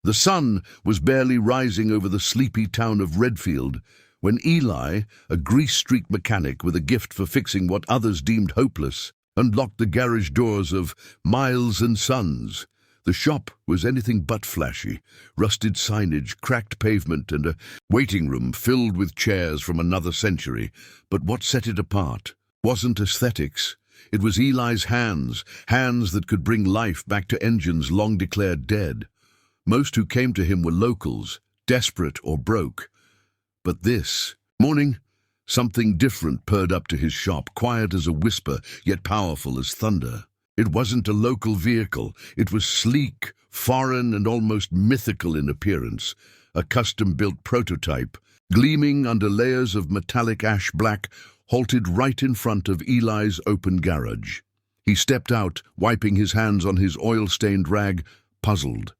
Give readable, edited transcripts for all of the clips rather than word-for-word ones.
The sun was barely rising over the sleepy town of Redfield when Eli, a grease-streaked mechanic with a gift for fixing what others deemed hopeless, unlocked the garage doors of Miles and Sons. The shop was anything but flashy. Rusted signage, cracked pavement, and a waiting room filled with chairs from another century. But what set it apart wasn't aesthetics. It was Eli's hands, hands that could bring life back to engines long declared dead. Most who came to him were locals, desperate or broke. But this morning, something different purred up to his shop, quiet as a whisper, yet powerful as thunder. It wasn't a local vehicle. It was sleek, foreign, and almost mythical in appearance. A custom-built prototype, gleaming under layers of metallic ash black, halted right in front of Eli's open garage. He stepped out, wiping his hands on his oil-stained rag, puzzled.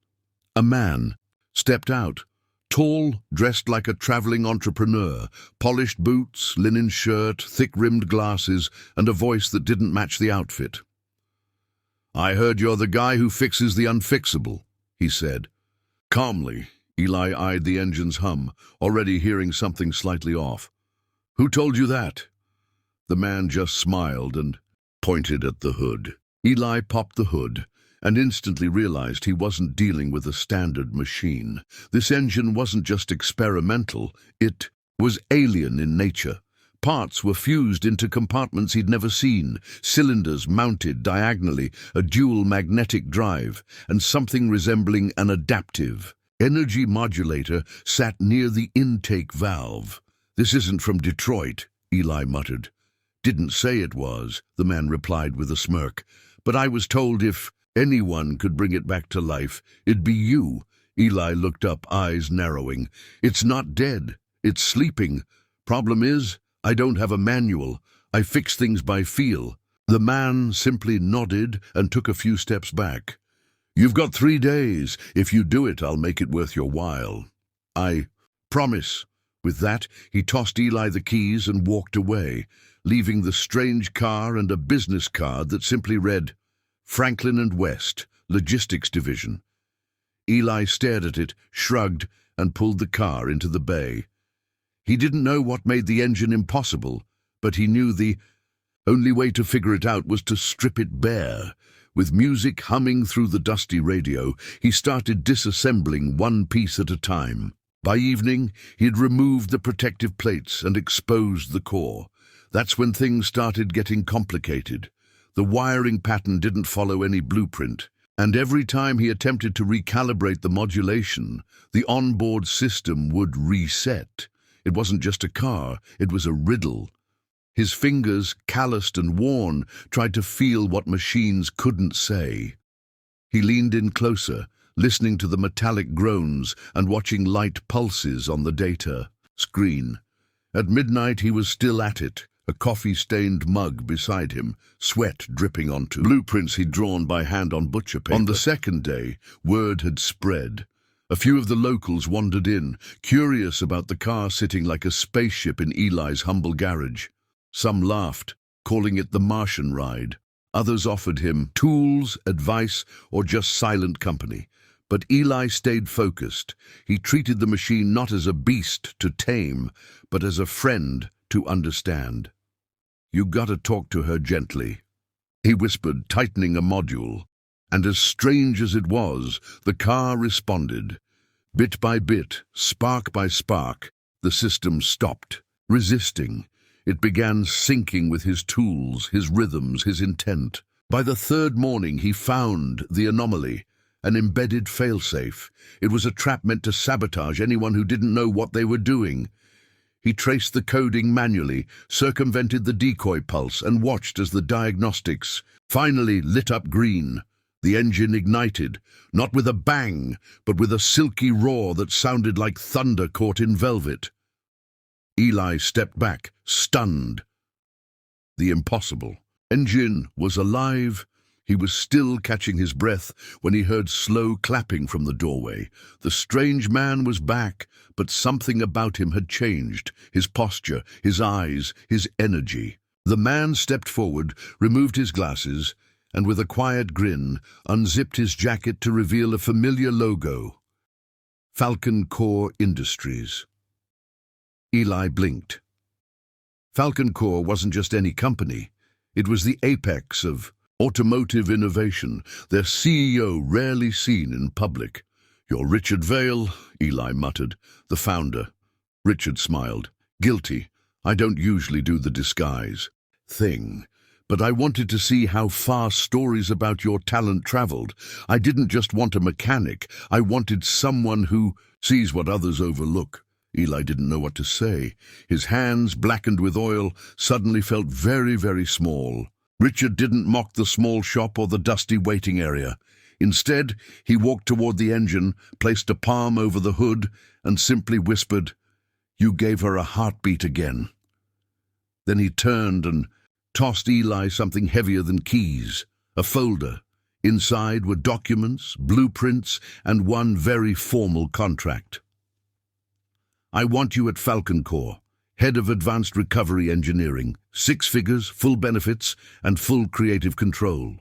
A man stepped out, tall, dressed like a traveling entrepreneur, polished boots, linen shirt, thick-rimmed glasses, and a voice that didn't match the outfit. "I heard you're the guy who fixes the unfixable," he said. Calmly, Eli eyed the engine's hum, already hearing something slightly off. "Who told you that?" The man just smiled and pointed at the hood. Eli popped the hood and instantly realized he wasn't dealing with a standard machine. This engine wasn't just experimental, it was alien in nature. Parts were fused into compartments he'd never seen, cylinders mounted diagonally, a dual magnetic drive, and something resembling an adaptive energy modulator sat near the intake valve. "This isn't from Detroit," Eli muttered. "Didn't say it was," the man replied with a smirk. "But I was told if anyone could bring it back to life, it'd be you." Eli looked up, eyes narrowing. "It's not dead. It's sleeping. Problem is, I don't have a manual. I fix things by feel." The man simply nodded and took a few steps back. "You've got 3 days. If you do it, I'll make it worth your while." "I promise." With that, he tossed Eli the keys and walked away, leaving the strange car and a business card that simply read, "Franklin and West, Logistics Division." Eli stared at it, shrugged, and pulled the car into the bay. He didn't know what made the engine impossible, but he knew the only way to figure it out was to strip it bare. With music humming through the dusty radio, he started disassembling one piece at a time. By evening, he had removed the protective plates and exposed the core. That's when things started getting complicated. The wiring pattern didn't follow any blueprint, and every time he attempted to recalibrate the modulation, the onboard system would reset. It wasn't just a car, it was a riddle. His fingers, calloused and worn, tried to feel what machines couldn't say. He leaned in closer, listening to the metallic groans and watching light pulses on the data screen. At midnight he was still at it, a coffee-stained mug beside him, sweat dripping onto blueprints he'd drawn by hand on butcher paper. On the second day, word had spread. A few of the locals wandered in, curious about the car sitting like a spaceship in Eli's humble garage. Some laughed, calling it the Martian ride. Others offered him tools, advice, or just silent company. But Eli stayed focused. He treated the machine not as a beast to tame, but as a friend to understand. "You gotta talk to her gently," he whispered, tightening a module. And as strange as it was, the car responded. Bit by bit, spark by spark, the system stopped, resisting. It began syncing with his tools, his rhythms, his intent. By the third morning, he found the anomaly, an embedded failsafe. It was a trap meant to sabotage anyone who didn't know what they were doing. He traced the coding manually, circumvented the decoy pulse, and watched as the diagnostics finally lit up green. The engine ignited, not with a bang, but with a silky roar that sounded like thunder caught in velvet. Eli stepped back, stunned. The impossible. Engine was alive. He was still catching his breath when he heard slow clapping from the doorway. The strange man was back, but something about him had changed. His posture, his eyes, his energy. The man stepped forward, removed his glasses, and with a quiet grin, unzipped his jacket to reveal a familiar logo. Falcon Core Industries. Eli blinked. Falcon Core wasn't just any company. It was the apex of automotive innovation, their CEO rarely seen in public. "You're Richard Vale," Eli muttered, "the founder." Richard smiled. "Guilty. I don't usually do the disguise thing. But I wanted to see how far stories about your talent traveled. I didn't just want a mechanic. I wanted someone who sees what others overlook." Eli didn't know what to say. His hands, blackened with oil, suddenly felt very, very small. Richard didn't mock the small shop or the dusty waiting area. Instead, he walked toward the engine, placed a palm over the hood, and simply whispered, "You gave her a heartbeat again." Then he turned and tossed Eli something heavier than keys, a folder. Inside were documents, blueprints, and one very formal contract. "I want you at Falcon Core, head of advanced recovery engineering, 6 figures, full benefits, and full creative control."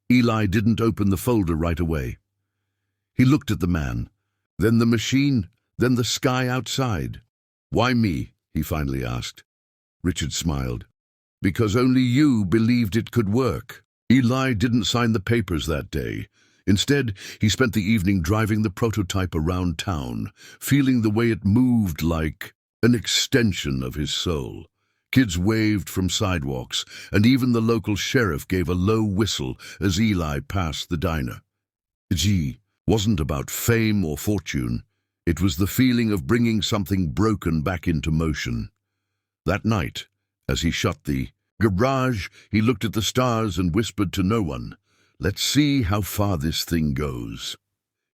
Eli didn't open the folder right away. He looked at the man, then the machine, then the sky outside. "Why me?" he finally asked. Richard smiled. "Because only you believed it could work." Eli didn't sign the papers that day. Instead, he spent the evening driving the prototype around town, feeling the way it moved like an extension of his soul. Kids waved from sidewalks, and even the local sheriff gave a low whistle as Eli passed the diner. It wasn't about fame or fortune. It was the feeling of bringing something broken back into motion. That night, as he shut the garage, he looked at the stars and whispered to no one, "Let's see how far this thing goes."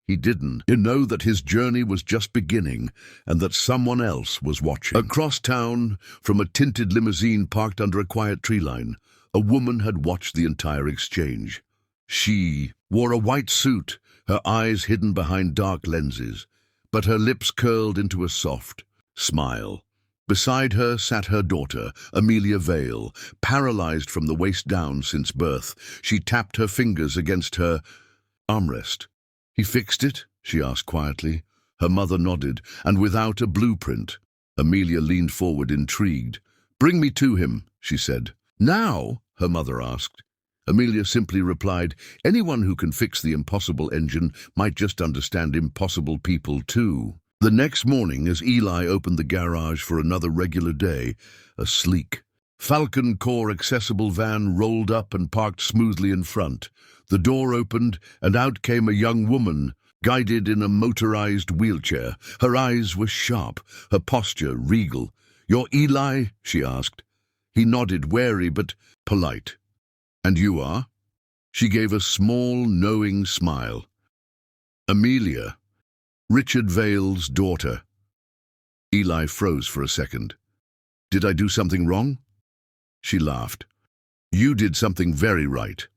He didn't know that his journey was just beginning and that someone else was watching. Across town, from a tinted limousine parked under a quiet tree line, a woman had watched the entire exchange. She wore a white suit, her eyes hidden behind dark lenses, but her lips curled into a soft smile. Beside her sat her daughter, Amelia Vale, paralyzed from the waist down since birth. She tapped her fingers against her armrest. "He fixed it?" she asked quietly. Her mother nodded, and without a blueprint, Amelia leaned forward, intrigued. "Bring me to him," she said. "Now?" her mother asked. Amelia simply replied, "Anyone who can fix the impossible engine might just understand impossible people too." The next morning, as Eli opened the garage for another regular day, a sleek Falcon Core accessible van rolled up and parked smoothly in front. The door opened, and out came a young woman, guided in a motorized wheelchair. Her eyes were sharp, her posture regal. "You're Eli?" she asked. He nodded, wary but polite. "And you are?" She gave a small, knowing smile. "Amelia, Richard Vale's daughter." Eli froze for a second. "Did I do something wrong?" She laughed. "You did something very right."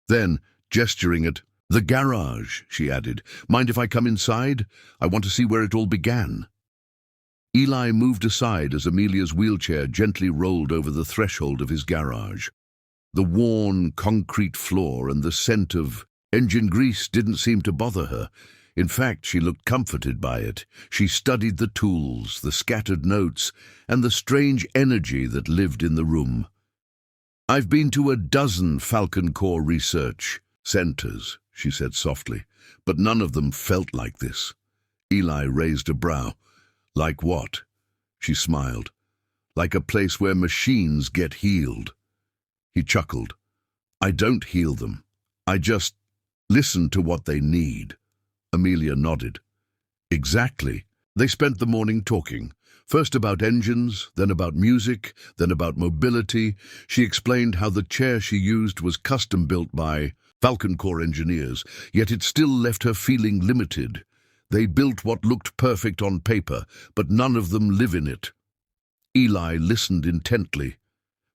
Then, gesturing at the garage, she added, "Mind if I come inside? I want to see where it all began." Eli moved aside as Amelia's wheelchair gently rolled over the threshold of his garage. The worn concrete floor and the scent of engine grease didn't seem to bother her. In fact, she looked comforted by it. She studied the tools, the scattered notes, and the strange energy that lived in the room. "I've been to a dozen Falcon Core research centers," she said softly, "but none of them felt like this." Eli raised a brow. "Like what?" She smiled. "Like a place where machines get healed." He chuckled. "I don't heal them. I just listen to what they need." Amelia nodded. "Exactly." They spent the morning talking, first about engines, then about music, then about mobility. She explained how the chair she used was custom-built by Falcon Core engineers, yet it still left her feeling limited. They built what looked perfect on paper, but none of them live in it. Eli listened intently.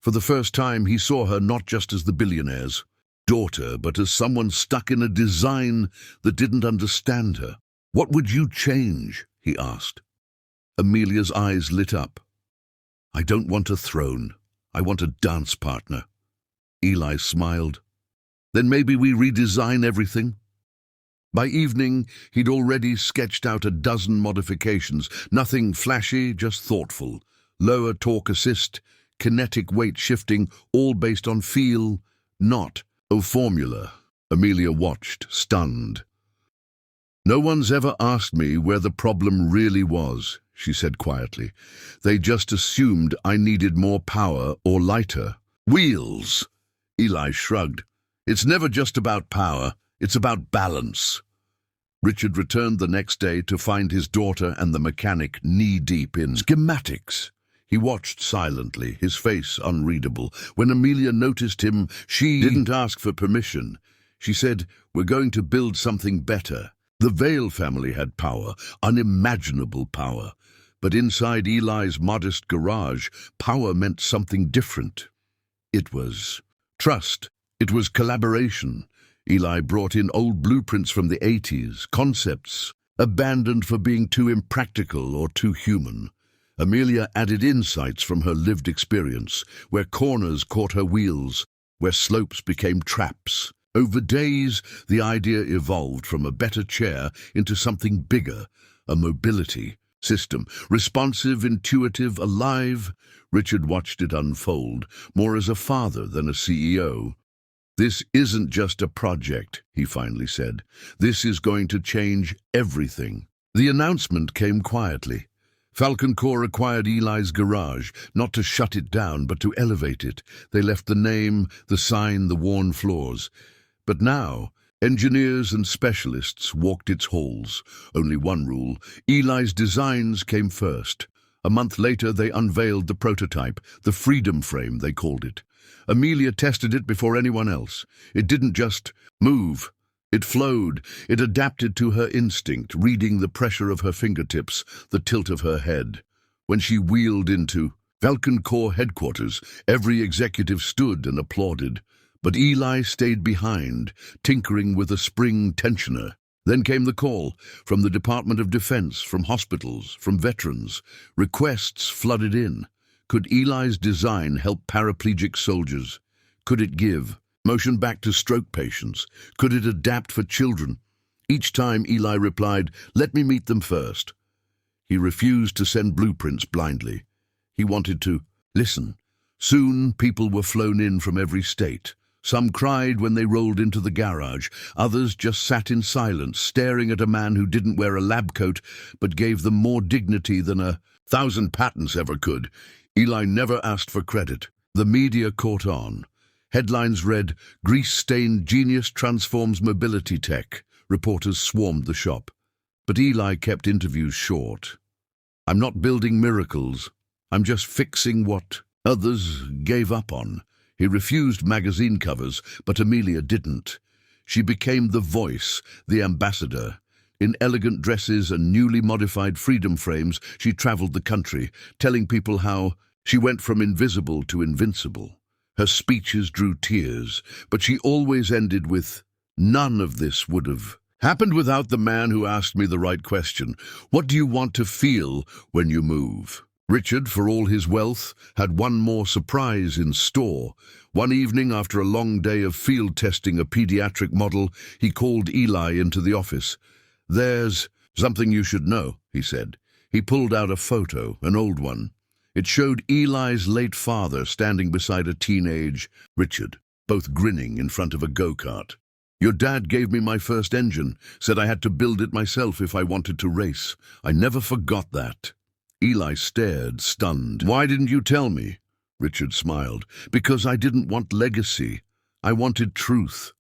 For the first time, he saw her not just as the billionaire's daughter, but as someone stuck in a design that didn't understand her. "What would you change?" he asked. Amelia's eyes lit up. "I don't want a throne. I want a dance partner." Eli smiled. "Then maybe we redesign everything?" By evening, he'd already sketched out a dozen modifications, nothing flashy, just thoughtful. Lower torque assist, kinetic weight shifting, all based on feel, not a formula. Amelia watched, stunned. "No one's ever asked me where the problem really was," she said quietly. "They just assumed I needed more power or lighter." "Wheels!" Eli shrugged. "It's never just about power, it's about balance." Richard returned the next day to find his daughter and the mechanic knee-deep in schematics. He watched silently, his face unreadable. When Amelia noticed him, she didn't ask for permission. She said, "We're going to build something better." The Vale family had power, unimaginable power. But inside Eli's modest garage, power meant something different. It was trust. It was collaboration. Eli brought in old blueprints from the 80s, concepts abandoned for being too impractical or too human. Amelia added insights from her lived experience, where corners caught her wheels, where slopes became traps. Over days, the idea evolved from a better chair into something bigger, a mobility system, responsive, intuitive, alive. Richard watched it unfold, more as a father than a CEO. "This isn't just a project," he finally said. "This is going to change everything." The announcement came quietly. Falcon Core acquired Eli's garage, not to shut it down, but to elevate it. They left the name, the sign, the worn floors. But now, engineers and specialists walked its halls. Only one rule: Eli's designs came first. A month later, they unveiled the prototype, the Freedom Frame, they called it. Amelia tested it before anyone else. It didn't just move. It flowed. It adapted to her instinct, reading the pressure of her fingertips, the tilt of her head. When she wheeled into Falcon Core headquarters, every executive stood and applauded. But Eli stayed behind, tinkering with a spring tensioner. Then came the call, from the Department of Defense, from hospitals, from veterans. Requests flooded in. Could Eli's design help paraplegic soldiers? Could it give motion back to stroke patients? Could it adapt for children? Each time Eli replied, "Let me meet them first." He refused to send blueprints blindly. He wanted to listen. Soon people were flown in from every state. Some cried when they rolled into the garage. Others just sat in silence, staring at a man who didn't wear a lab coat, but gave them more dignity than 1,000 patents ever could. Eli never asked for credit. The media caught on. Headlines read, "Grease-stained genius transforms mobility tech." Reporters swarmed the shop. But Eli kept interviews short. "I'm not building miracles. I'm just fixing what others gave up on." He refused magazine covers, but Amelia didn't. She became the voice, the ambassador. In elegant dresses and newly modified freedom frames, she traveled the country, telling people how she went from invisible to invincible. Her speeches drew tears, but she always ended with, "None of this would have happened without the man who asked me the right question. What do you want to feel when you move?" Richard, for all his wealth, had one more surprise in store. One evening, after a long day of field testing a pediatric model, he called Eli into the office. "There's something you should know," he said. He pulled out a photo, an old one. It showed Eli's late father standing beside a teenage Richard, both grinning in front of a go-kart. "Your dad gave me my first engine, said I had to build it myself if I wanted to race. I never forgot that." Eli stared, stunned. "Why didn't you tell me?" Richard smiled. "Because I didn't want legacy. I wanted truth.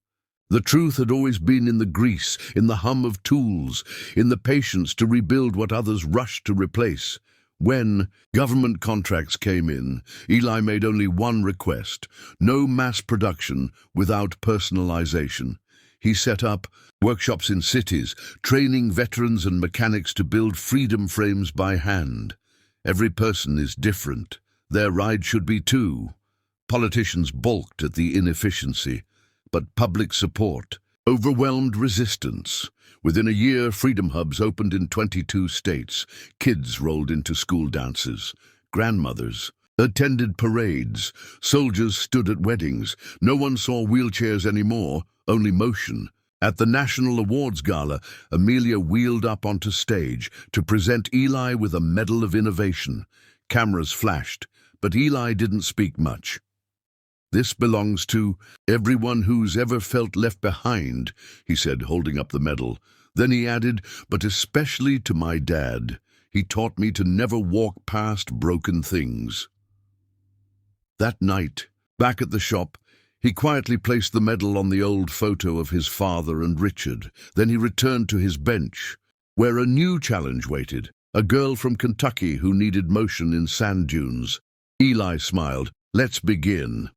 The truth had always been in the grease, in the hum of tools, in the patience to rebuild what others rushed to replace. When government contracts came in, Eli made only one request: no mass production without personalization. He set up workshops in cities, training veterans and mechanics to build freedom frames by hand. Every person is different. Their ride should be too. Politicians balked at the inefficiency, but public support overwhelmed resistance. Within a year, freedom hubs opened in 22 states. Kids rolled into school dances. Grandmothers attended parades. Soldiers stood at weddings. No one saw wheelchairs anymore, only motion. At the National Awards Gala, Amelia wheeled up onto stage to present Eli with a Medal of Innovation. Cameras flashed, but Eli didn't speak much. "This belongs to everyone who's ever felt left behind," he said, holding up the medal. Then he added, "but especially to my dad. He taught me to never walk past broken things." That night, back at the shop, he quietly placed the medal on the old photo of his father and Richard. Then he returned to his bench, where a new challenge waited, a girl from Kentucky who needed motion in sand dunes. Eli smiled. "Let's begin."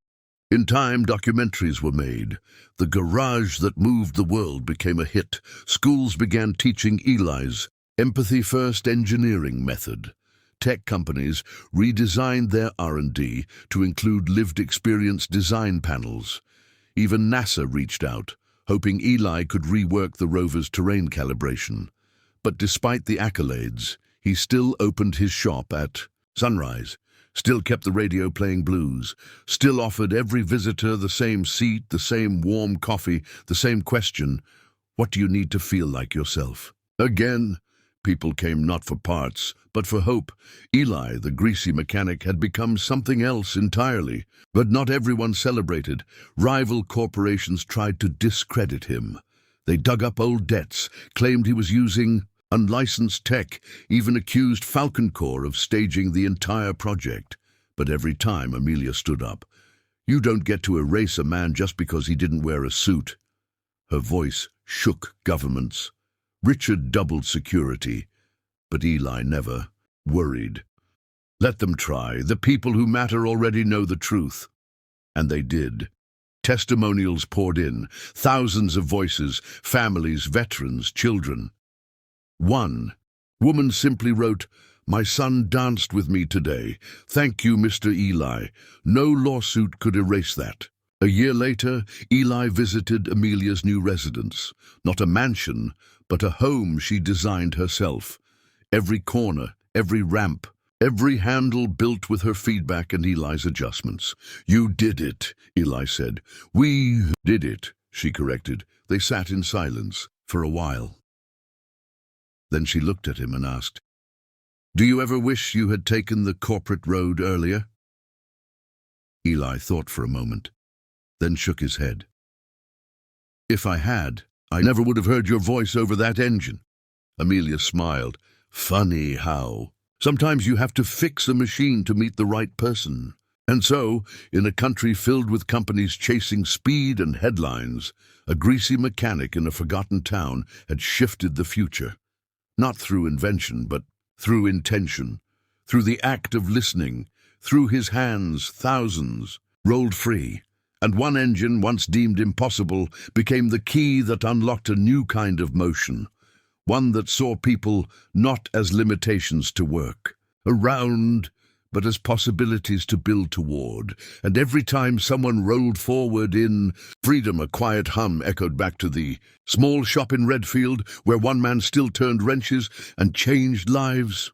In time, documentaries were made. The garage that moved the world became a hit. Schools began teaching Eli's empathy-first engineering method. Tech companies redesigned their R&D to include lived experience design panels. Even NASA reached out, hoping Eli could rework the rover's terrain calibration. But despite the accolades, he still opened his shop at sunrise, still kept the radio playing blues, still offered every visitor the same seat, the same warm coffee, the same question, "What do you need to feel like yourself?" Again, people came not for parts, but for hope. Eli, the greasy mechanic, had become something else entirely. But not everyone celebrated. Rival corporations tried to discredit him. They dug up old debts, claimed he was using unlicensed tech, even accused Falcon Corps of staging the entire project. But every time Amelia stood up. "You don't get to erase a man just because he didn't wear a suit." Her voice shook governments. Richard doubled security, but Eli never worried. "Let them try. The people who matter already know the truth." And they did. Testimonials poured in, thousands of voices, families, veterans, children. One woman simply wrote, "My son danced with me today. Thank you, Mr. Eli. No lawsuit could erase that." A year later, Eli visited Amelia's new residence. Not a mansion, but a home she designed herself. Every corner, every ramp, every handle built with her feedback and Eli's adjustments. "You did it," Eli said. "We did it," she corrected. They sat in silence for a while. Then she looked at him and asked, "Do you ever wish you had taken the corporate road earlier?" Eli thought for a moment, then shook his head. "If I had, I never would have heard your voice over that engine." Amelia smiled. "Funny how sometimes you have to fix a machine to meet the right person." And so, in a country filled with companies chasing speed and headlines, a greasy mechanic in a forgotten town had shifted the future. Not through invention, but through intention, through the act of listening. Through his hands, thousands rolled free, and one engine, once deemed impossible, became the key that unlocked a new kind of motion, one that saw people not as limitations to work around, but as possibilities to build toward. And every time someone rolled forward in freedom, a quiet hum echoed back to the small shop in Redfield, where one man still turned wrenches and changed lives.